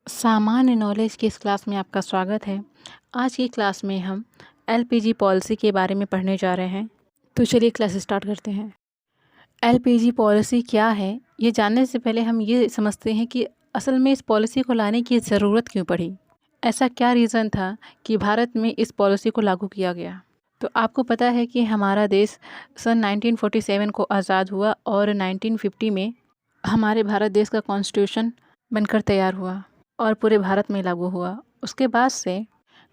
सामान्य नॉलेज की इस क्लास में आपका स्वागत है। आज की क्लास में हम एलपीजी पॉलिसी के बारे में पढ़ने जा रहे हैं। तो चलिए क्लास स्टार्ट करते हैं। एलपीजी पॉलिसी क्या है, ये जानने से पहले हम ये समझते हैं कि असल में इस पॉलिसी को लाने की ज़रूरत क्यों पड़ी। ऐसा क्या रीज़न था कि भारत में इस पॉलिसी को लागू किया गया। तो आपको पता है कि हमारा देश सन 1947 को आज़ाद हुआ और 1950 में हमारे भारत देश का कॉन्स्टिट्यूशन बनकर तैयार हुआ और पूरे भारत में लागू हुआ। उसके बाद से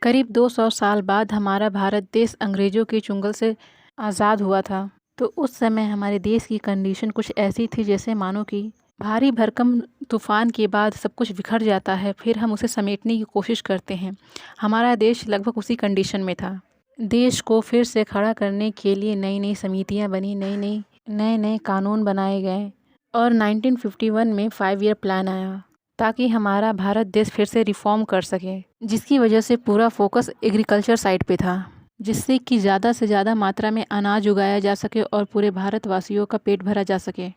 करीब 200 साल बाद हमारा भारत देश अंग्रेज़ों के चुंगल से आज़ाद हुआ था। तो उस समय हमारे देश की कंडीशन कुछ ऐसी थी जैसे मानो कि भारी भरकम तूफ़ान के बाद सब कुछ बिखर जाता है, फिर हम उसे समेटने की कोशिश करते हैं। हमारा देश लगभग उसी कंडीशन में था। देश को फिर से खड़ा करने के लिए नई नई समितियाँ बनी, नए नए कानून बनाए गए और 1951 में 5 ईयर प्लान आया ताकि हमारा भारत देश फिर से रिफॉर्म कर सके, जिसकी वजह से पूरा फोकस एग्रीकल्चर साइड पे था, जिससे कि ज़्यादा से ज़्यादा मात्रा में अनाज उगाया जा सके और पूरे भारतवासियों का पेट भरा जा सके।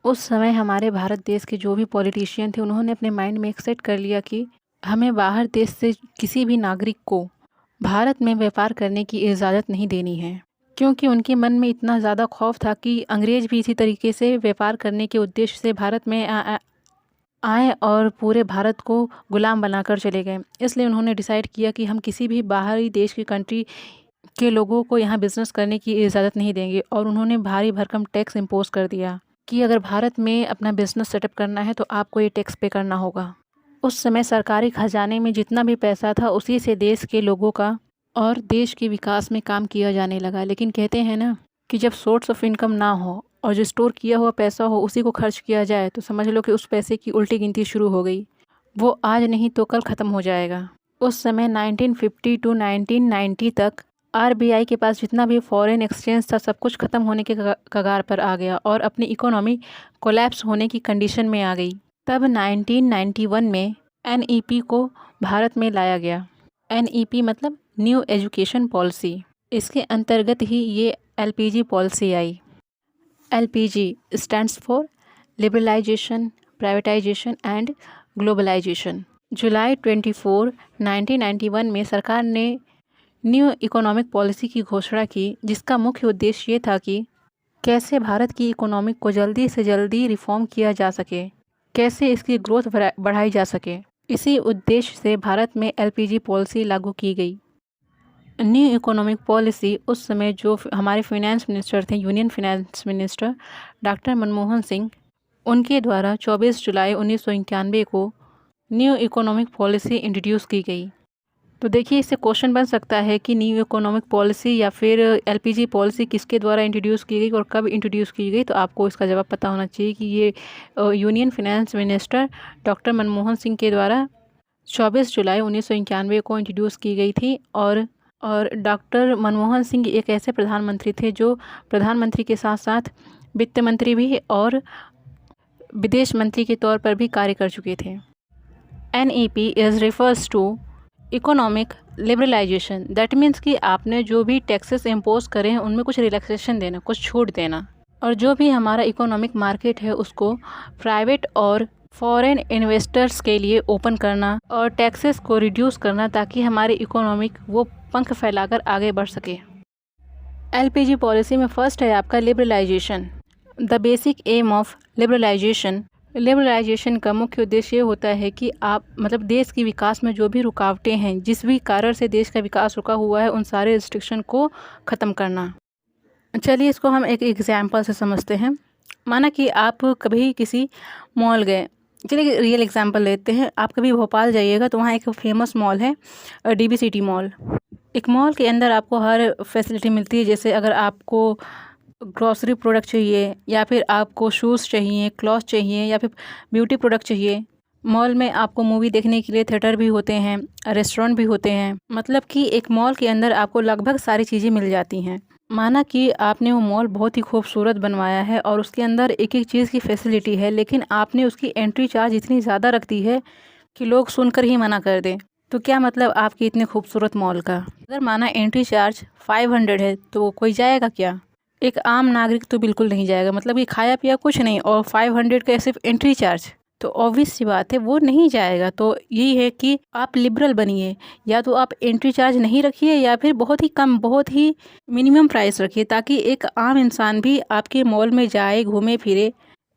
उस समय हमारे भारत देश के जो भी पॉलिटिशियन थे, उन्होंने अपने माइंड में एक सेट कर लिया कि हमें बाहर देश से किसी भी नागरिक को भारत में व्यापार करने की इजाज़त नहीं देनी है, क्योंकि उनके मन में इतना ज़्यादा खौफ था कि अंग्रेज़ भी इसी तरीके से व्यापार करने के उद्देश्य से भारत में आए और पूरे भारत को गुलाम बनाकर चले गए। इसलिए उन्होंने डिसाइड किया कि हम किसी भी बाहरी देश की कंट्री के लोगों को यहाँ बिज़नेस करने की इजाज़त नहीं देंगे और उन्होंने भारी भरकम टैक्स इम्पोज़ कर दिया कि अगर भारत में अपना बिज़नेस सेटअप करना है तो आपको ये टैक्स पे करना होगा। उस समय सरकारी खजाने में जितना भी पैसा था उसी से देश के लोगों का और देश के विकास में काम किया जाने लगा। लेकिन कहते हैं ना कि जब सोर्स ऑफ इनकम ना हो और जो स्टोर किया हुआ पैसा हो उसी को खर्च किया जाए तो समझ लो कि उस पैसे की उल्टी गिनती शुरू हो गई। वो आज नहीं तो कल ख़त्म हो जाएगा। उस समय 1950 टू 1990 तक आरबीआई के पास जितना भी फॉरेन एक्सचेंज था सब कुछ ख़त्म होने के कगार पर आ गया और अपनी इकोनॉमी कोलैप्स होने की कंडीशन में आ गई। तब 1991 में एनईपी को भारत में लाया गया। एनईपी मतलब न्यू एजुकेशन पॉलिसी। इसके अंतर्गत ही ये LPG policy I. LPG stands for Liberalization, Privatization and Globalization। जुलाई 24, 1991 में सरकार ने न्यू इकोनॉमिक पॉलिसी की घोषणा की, जिसका मुख्य उद्देश्य ये था कि कैसे भारत की इकोनॉमिक को जल्दी से जल्दी रिफॉर्म किया जा सके, कैसे इसकी ग्रोथ बढ़ाई जा सके। इसी उद्देश्य से भारत में LPG पॉलिसी लागू की गई। न्यू इकोनॉमिक पॉलिसी उस समय जो हमारे फाइनेंस मिनिस्टर थे, union finance minister doctor Manmohan Singh, उनके द्वारा 24 जुलाई 1991 को न्यू इकोनॉमिक पॉलिसी इंट्रोड्यूस की गई। तो देखिए, इससे क्वेश्चन बन सकता है कि न्यू इकोनॉमिक पॉलिसी या फिर एलपीजी पॉलिसी किसके द्वारा इंट्रोड्यूस की गई और कब इंट्रोड्यूस की गई। तो आपको इसका जवाब पता होना चाहिए कि ये union finance minister doctor Manmohan Singh के द्वारा 24 जुलाई 1991 को इंट्रोड्यूस की गई थी। और डॉक्टर मनमोहन सिंह एक ऐसे प्रधानमंत्री थे जो प्रधानमंत्री के साथ साथ वित्त मंत्री भी और विदेश मंत्री के तौर पर भी कार्य कर चुके थे। NEP is refers to economic liberalisation. That means कि आपने जो भी टैक्सेस इम्पोज करे हैं उनमें कुछ रिलैक्सेशन देना, कुछ छूट देना, और जो भी हमारा इकोनॉमिक मार्केट है उसको प्राइवेट और फॉरेन इन्वेस्टर्स के लिए ओपन करना और टैक्सेस को रिड्यूस करना ताकि हमारी इकोनॉमिक वो पंख फैलाकर आगे बढ़ सके। एलपीजी पॉलिसी में फर्स्ट है आपका liberalisation. The basic aim of liberalisation का मुख्य उद्देश्य ये होता है कि आप मतलब देश के विकास में जो भी रुकावटें हैं, जिस भी कारण से देश का विकास रुका हुआ है, उन सारे रिस्ट्रिक्शन को ख़त्म करना। चलिए इसको हम एक एग्जाम्पल से समझते हैं। माना कि आप कभी किसी मॉल गए, चलिए रियल एग्जांपल लेते हैं। आप कभी भोपाल जाइएगा तो वहाँ एक फेमस मॉल है DB सिटी मॉल। एक मॉल के अंदर आपको हर फैसिलिटी मिलती है, जैसे अगर आपको ग्रॉसरी प्रोडक्ट चाहिए या फिर आपको शूज़ चाहिए, क्लॉथ चाहिए या फिर ब्यूटी प्रोडक्ट चाहिए। मॉल में आपको मूवी देखने के लिए थिएटर भी होते हैं, रेस्टोरेंट भी होते हैं। मतलब कि एक मॉल के अंदर आपको लगभग सारी चीज़ें मिल जाती हैं। माना कि आपने वो मॉल बहुत ही खूबसूरत बनवाया है और उसके अंदर एक एक चीज़ की फैसिलिटी है, लेकिन आपने उसकी एंट्री चार्ज इतनी ज़्यादा रख दी है कि लोग सुनकर ही मना कर दें। तो क्या मतलब आपके इतने खूबसूरत मॉल का। अगर माना एंट्री चार्ज 500 है तो कोई जाएगा क्या? एक आम नागरिक तो बिल्कुल नहीं जाएगा। मतलब कि खाया पिया कुछ नहीं और 500 का सिर्फ एंट्री चार्ज। तो ऑब्वियस सी बात है वो नहीं जाएगा। तो यही है कि आप लिबरल बनिए, या तो आप एंट्री चार्ज नहीं रखिए या फिर बहुत ही कम, बहुत ही मिनिमम प्राइस रखिए, ताकि एक आम इंसान भी आपके मॉल में जाए, घूमे फिरे।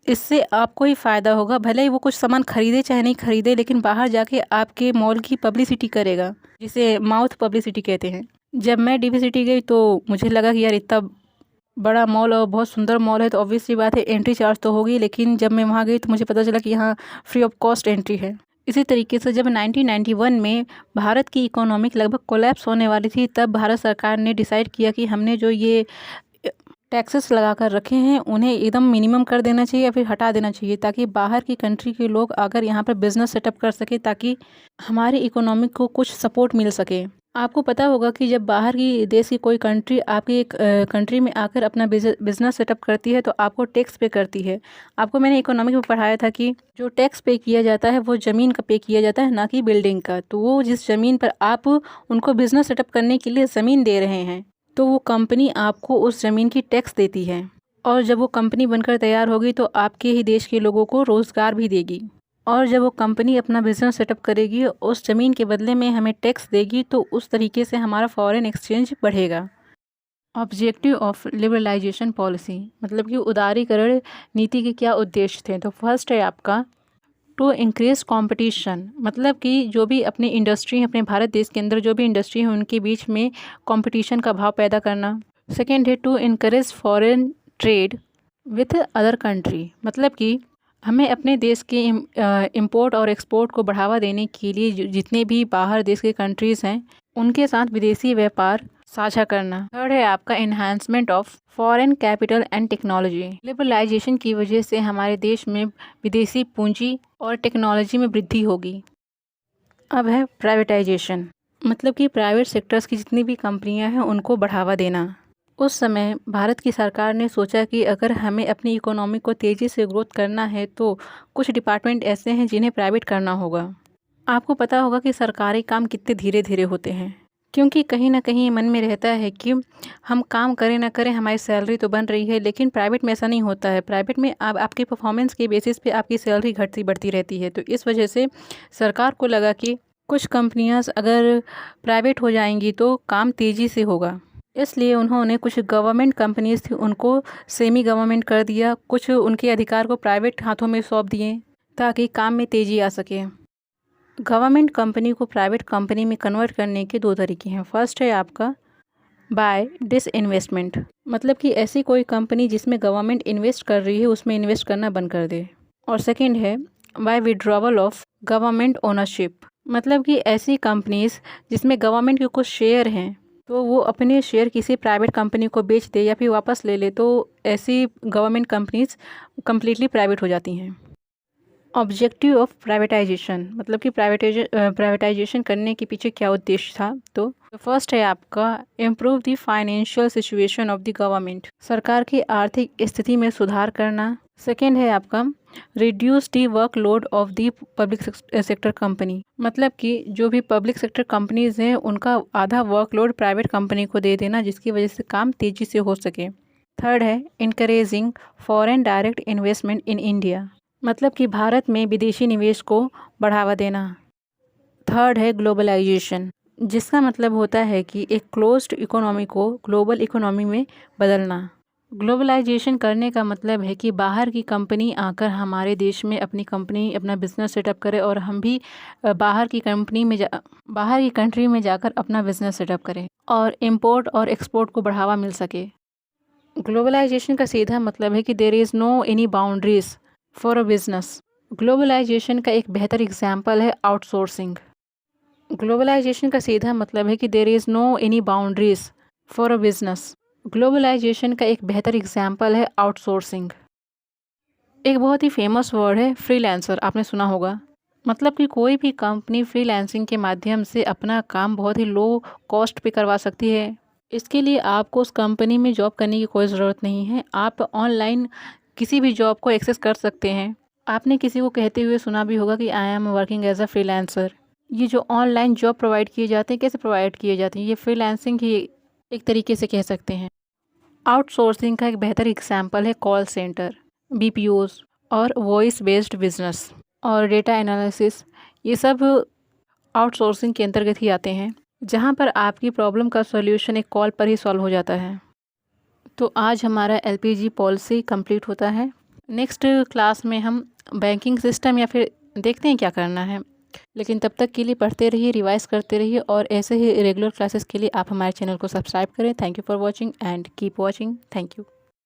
इससे आपको ही फ़ायदा होगा, भले ही वो कुछ सामान खरीदे चाहे नहीं खरीदे, लेकिन बाहर जाके आपके मॉल की पब्लिसिटी करेगा, जिसे माउथ पब्लिसिटी कहते हैं। जब मैं डीवी सिटी गई तो मुझे लगा कि यार इतना बड़ा मॉल और बहुत सुंदर मॉल है, तो ऑब्वियस सी बात है एंट्री चार्ज तो होगी, लेकिन जब मैं वहाँ गई तो मुझे पता चला कि यहाँ फ्री ऑफ कॉस्ट एंट्री है। इसी तरीके से जब 1991 में भारत की इकोनॉमिक लगभग कोलैप्स होने वाली थी, तब भारत सरकार ने डिसाइड किया कि हमने जो ये टैक्सेस लगा कर रखे हैं उन्हें एकदम मिनिमम कर देना चाहिए या फिर हटा देना चाहिए, ताकि बाहर की कंट्री के लोग अगर यहाँ पर बिजनेस सेटअप कर सके, ताकि हमारी इकोनॉमी को कुछ सपोर्ट मिल सके। आपको पता होगा कि जब बाहर की देश की कोई कंट्री आपकी एक कंट्री में आकर अपना बिजनेस सेटअप करती है तो आपको टैक्स पे करती है। आपको मैंने इकोनॉमिक में पढ़ाया था कि जो टैक्स पे किया जाता है वो ज़मीन का पे किया जाता है, ना कि बिल्डिंग का। तो वो जिस ज़मीन पर आप उनको बिजनेस सेटअप करने के लिए ज़मीन दे रहे हैं, तो वो कंपनी आपको उस ज़मीन की टैक्स देती है, और जब वो कंपनी बनकर तैयार होगी तो आपके ही देश के लोगों को रोज़गार भी देगी। और जब वो कंपनी अपना बिजनेस सेटअप करेगी, उस ज़मीन के बदले में हमें टैक्स देगी, तो उस तरीके से हमारा फॉरेन एक्सचेंज बढ़ेगा। ऑब्जेक्टिव ऑफ लिबरलाइजेशन पॉलिसी, मतलब कि उदारीकरण नीति के क्या उद्देश्य थे। तो फर्स्ट है आपका टू इंक्रीज कंपटीशन, मतलब कि जो भी अपनी इंडस्ट्री है, अपने भारत देश के अंदर जो भी इंडस्ट्री है उनके बीच में कंपटीशन का भाव पैदा करना। सेकेंड है to encourage foreign trade with other country, मतलब कि हमें अपने देश के इम्पोर्ट और एक्सपोर्ट को बढ़ावा देने के लिए जितने भी बाहर देश के कंट्रीज़ हैं उनके साथ विदेशी व्यापार साझा करना। थर्ड है आपका enhancement of foreign capital and technology, liberalisation की वजह से हमारे देश में विदेशी पूंजी और टेक्नोलॉजी में वृद्धि होगी। अब है प्राइवेटाइजेशन, मतलब कि प्राइवेट सेक्टर्स की जितनी भी कंपनियां हैं उनको बढ़ावा देना। उस समय भारत की सरकार ने सोचा कि अगर हमें अपनी इकोनॉमी को तेज़ी से ग्रोथ करना है तो कुछ डिपार्टमेंट ऐसे हैं जिन्हें प्राइवेट करना होगा। आपको पता होगा कि सरकारी काम कितने धीरे धीरे होते हैं, क्योंकि कहीं ना कहीं मन में रहता है कि हम काम करें ना करें हमारी सैलरी तो बन रही है, लेकिन प्राइवेट में ऐसा नहीं होता है। प्राइवेट में आपके परफॉर्मेंस के बेसिस पे आपकी सैलरी घटती बढ़ती रहती है। तो इस वजह से सरकार को लगा कि कुछ कंपनियां अगर प्राइवेट हो जाएंगी तो काम तेज़ी से होगा, इसलिए उन्होंने कुछ गवर्नमेंट कंपनीज थी उनको सेमी गवर्नमेंट कर दिया, कुछ उनके अधिकार को प्राइवेट हाथों में सौंप दिए ताकि काम में तेज़ी आ सके। गवर्नमेंट कंपनी को प्राइवेट कंपनी में कन्वर्ट करने के दो तरीके हैं। फर्स्ट है आपका बाय डिसइन्वेस्टमेंट, मतलब कि ऐसी कोई कंपनी जिसमें गवर्नमेंट इन्वेस्ट कर रही है उसमें इन्वेस्ट करना बंद कर दे। और सेकेंड है by withdrawal of government ownership, मतलब कि ऐसी कंपनीज जिसमें गवर्नमेंट के कुछ शेयर हैं तो वो अपने शेयर किसी प्राइवेट कंपनी को बेच दे या फिर वापस ले ले, तो ऐसी गवर्नमेंट कंपनीज कम्प्लीटली प्राइवेट हो जाती हैं। ऑब्जेक्टिव ऑफ प्राइवेटाइजेशन, मतलब कि प्राइवेटाइजेशन करने के पीछे क्या उद्देश्य था। तो फर्स्ट है आपका improve the financial situation of the government, सरकार की आर्थिक स्थिति में सुधार करना। सेकेंड है आपका reduce the workload of the public sector company, मतलब कि जो भी पब्लिक सेक्टर कंपनीज हैं उनका आधा वर्कलोड प्राइवेट कंपनी को दे देना, जिसकी वजह से काम तेज़ी से हो सके। थर्ड है encouraging foreign direct investment in India, मतलब कि भारत में विदेशी निवेश को बढ़ावा देना। थर्ड है ग्लोबलाइजेशन, जिसका मतलब होता है कि एक क्लोज्ड इकोनॉमी को ग्लोबल इकोनॉमी में बदलना। ग्लोबलाइजेशन करने का मतलब है कि बाहर की कंपनी आकर हमारे देश में अपनी कंपनी अपना बिजनेस सेटअप करे और हम भी बाहर की कंट्री में जाकर अपना बिजनेस सेटअप करें और इंपोर्ट और एक्सपोर्ट को बढ़ावा मिल सके। ग्लोबलाइजेशन का सीधा मतलब है कि there is no any boundaries for a business. Globalisation का एक बेहतर एग्जाम्पल है आउटसोर्सिंग। ग्लोबलाइजेशन का सीधा मतलब है कि there is no any boundaries for a business. Globalisation का एक बेहतर एग्जाम्पल है आउटसोर्सिंग। एक बहुत ही फेमस वर्ड है फ्रीलांसर, आपने सुना होगा। मतलब कि कोई भी कंपनी फ्रीलांसिंग के माध्यम से अपना काम बहुत ही लो कॉस्ट पे करवा सकती है। इसके लिए आपको उस कंपनी में जॉब करने की कोई ज़रूरत नहीं है, आप ऑनलाइन किसी भी जॉब को एक्सेस कर सकते हैं। आपने किसी को कहते हुए सुना भी होगा कि I am working as a freelancer. ये जो ऑनलाइन जॉब प्रोवाइड किए जाते हैं, कैसे प्रोवाइड किए जाते हैं, ये फ्रीलांसिंग ही एक तरीके से कह सकते हैं। आउटसोर्सिंग का एक बेहतर एग्जाम्पल है कॉल सेंटर, बीपीओज और वॉइस बेस्ड बिजनेस। और डेटा एनालिसिस, ये सब आउटसोर्सिंग के अंतर्गत ही आते हैं, जहाँ पर आपकी प्रॉब्लम का सॉल्यूशन एक कॉल पर ही सॉल्व हो जाता है। तो आज हमारा एलपीजी पॉलिसी कंप्लीट होता है। नेक्स्ट क्लास में हम बैंकिंग सिस्टम या फिर देखते हैं क्या करना है। लेकिन तब तक के लिए पढ़ते रहिए, रिवाइज करते रहिए, और ऐसे ही रेगुलर क्लासेस के लिए आप हमारे चैनल को सब्सक्राइब करें। Thank you for watching and keep watching. Thank you.